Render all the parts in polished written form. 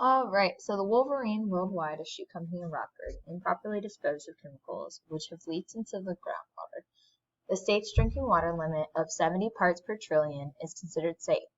Alright, so the Wolverine Worldwide, a shoe company in Rockford, improperly disposed of chemicals which have leaked into the groundwater. The state's drinking water limit of 70 parts per trillion is considered safe,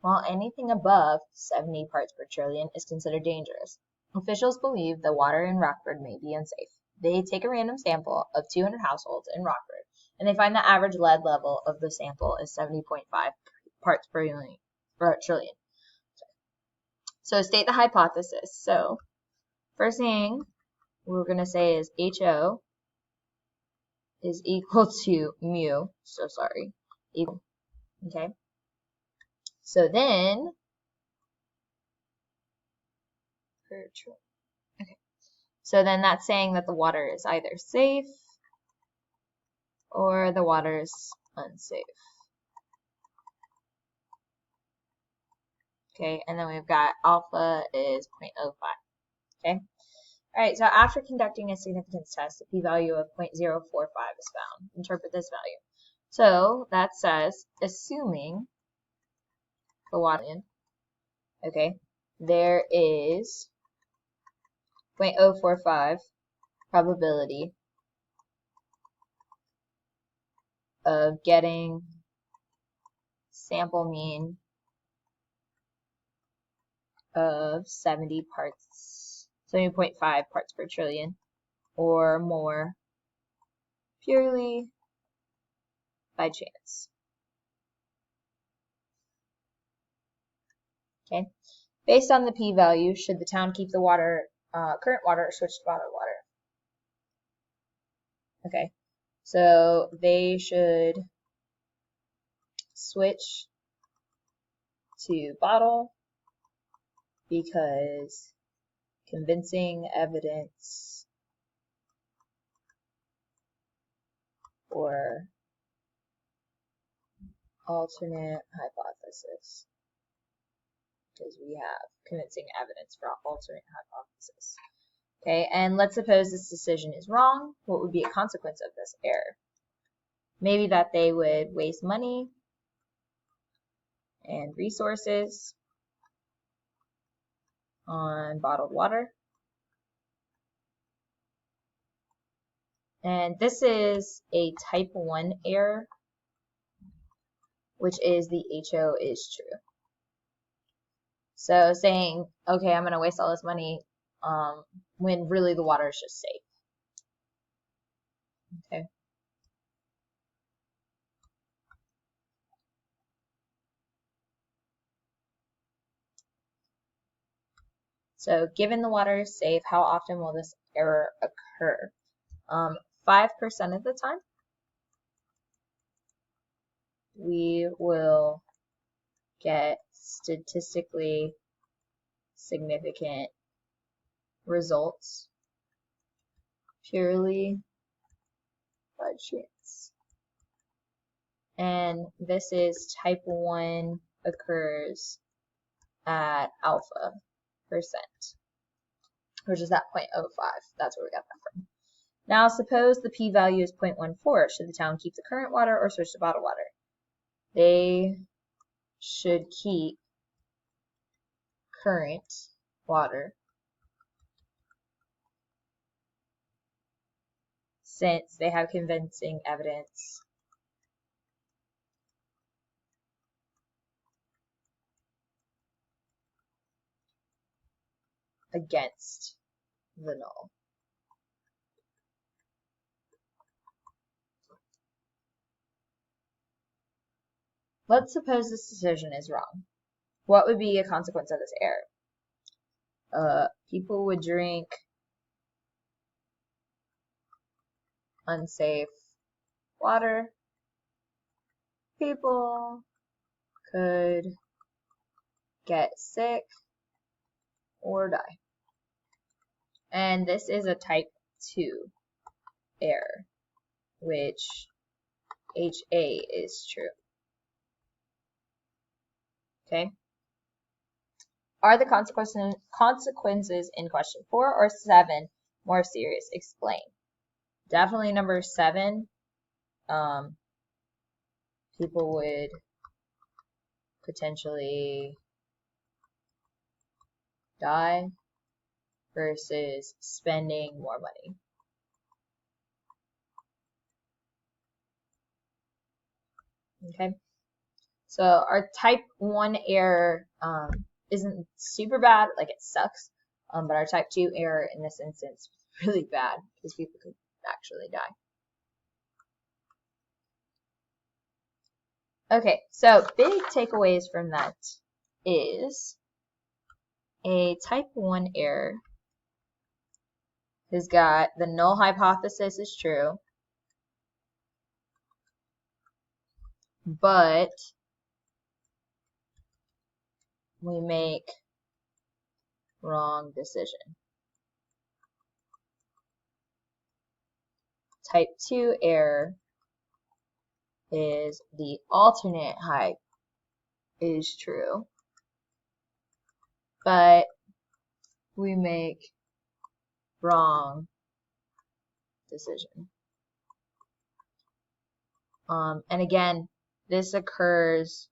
while anything above 70 parts per trillion is considered dangerous. Officials believe the water in Rockford may be unsafe. They take a random sample of 200 households in Rockford, and they find the average lead level of the sample is 70.5 parts per trillion. So state the hypothesis. So first thing we're going to say is HO is equal to mu. So sorry. Equal. Okay. So then, okay. So then that's saying that the water is either safe or the water is unsafe. Okay, and then we've got alpha is 0.05. Okay. Alright, so after conducting a significance test, the p-value of 0.045 is found. Interpret this value. So that says, assuming the water in, okay, there is 0.045 probability of getting sample mean of 70.5 parts per trillion or more purely by chance. Okay. Based on the p-value, should the town keep the current water or switch to bottled water? Okay. So they should switch to bottle because convincing evidence or alternate hypothesis, because we have convincing evidence for alternate hypothesis. Okay, and let's suppose this decision is wrong. What would be a consequence of this error? Maybe that they would waste money and resources on bottled water. And this is a type 1 error, which is the HO is true. So saying, okay, I'm going to waste all this money when really the water is just safe. Okay. So given the water is safe, how often will this error occur? 5% of the time, we will get statistically significant results purely by chance. And this is type 1 occurs at alpha %, which is that 0.05. That's where we got that from. Now suppose the p-value is 0.14. Should the town keep the current water or switch to bottled water? They should keep current water since they have convincing evidence against the null. Let's suppose this decision is wrong. What would be a consequence of this error? People would drink unsafe water. People could get sick or die. And this is a type 2 error, which HA is true. Okay. Are the consequences in question 4 or 7 more serious? Explain. Definitely number 7. People would potentially die versus spending more money. Okay, so our type 1 error isn't super bad, like it sucks, but our type 2 error in this instance is really bad because people could actually die. Okay, so big takeaways from that is a type 1 error has got the null hypothesis is true, but we make wrong decision. Type 2 error is the alternate hype is true, but we make wrong decision. And again, this occurs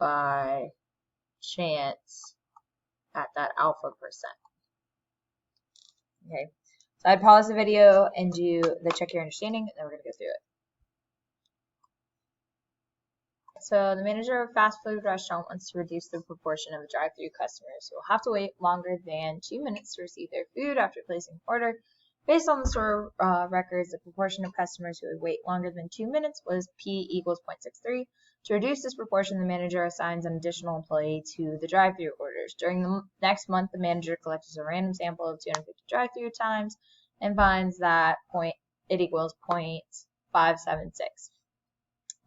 by chance at that alpha percent. Okay, so I'd pause the video and do the check your understanding, and then we're going to go through it. So the manager of a fast food restaurant wants to reduce the proportion of drive-through customers who will have to wait longer than 2 minutes to receive their food after placing an order. Based on the store records, the proportion of customers who would wait longer than 2 minutes was P equals 0.63. To reduce this proportion, the manager assigns an additional employee to the drive-through orders. During the next month, the manager collects a random sample of 250 drive-through times and finds that it equals 0.576.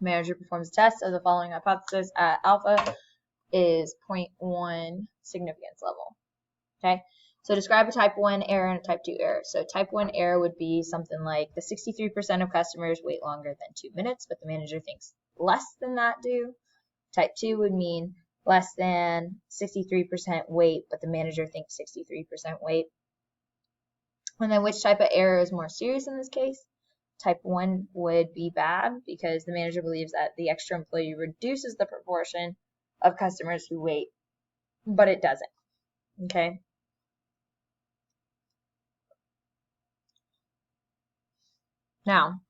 Manager performs a test of the following hypothesis at alpha is 0.1 significance level. Okay, so describe a type 1 error and a type 2 error. So type 1 error would be something like the 63% of customers wait longer than 2 minutes, but the manager thinks less than that do. Type 2 would mean less than 63% wait, but the manager thinks 63% wait. And then which type of error is more serious in this case? Type 1 would be bad because the manager believes that the extra employee reduces the proportion of customers who wait, but it doesn't. Okay. Now,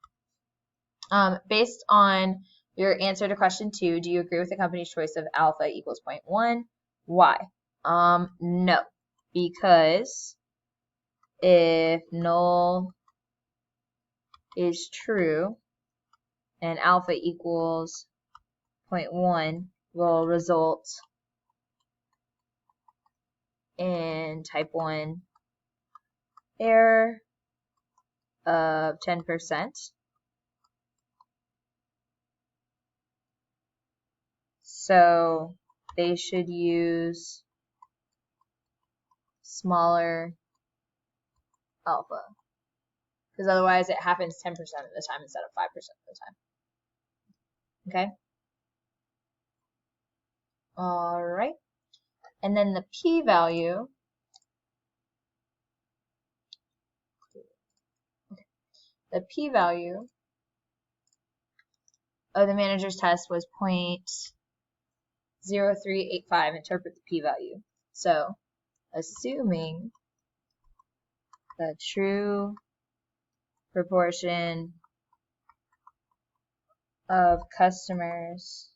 based on your answer to question 2, do you agree with the company's choice of alpha equals 0.1? Why? No, because if null is true and alpha equals 0.1 will result in type 1 error of 10%. So they should use smaller alpha, because otherwise it happens 10% of the time instead of 5% of the time. Okay? Alright. And then the p-value, the p-value of the manager's test was 0.0385. Interpret the p-value. So, assuming the true proportion of customers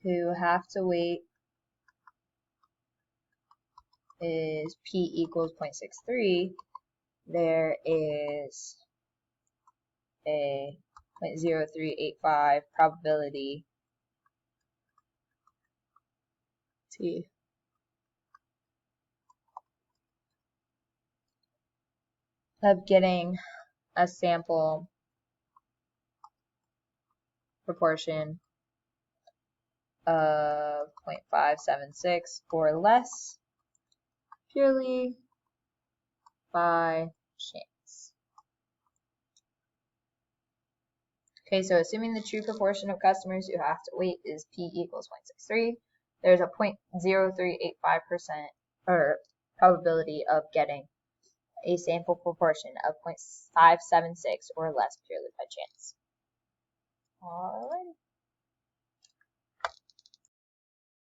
who have to wait is P equals 0.63, there is a 0.0385 probability of getting a sample proportion of 0.576 or less purely by chance. Okay, so assuming the true proportion of customers who have to wait is P equals 0.63, there's a 0.0385% or probability of getting a sample proportion of 0.576 or less purely by chance. Alright.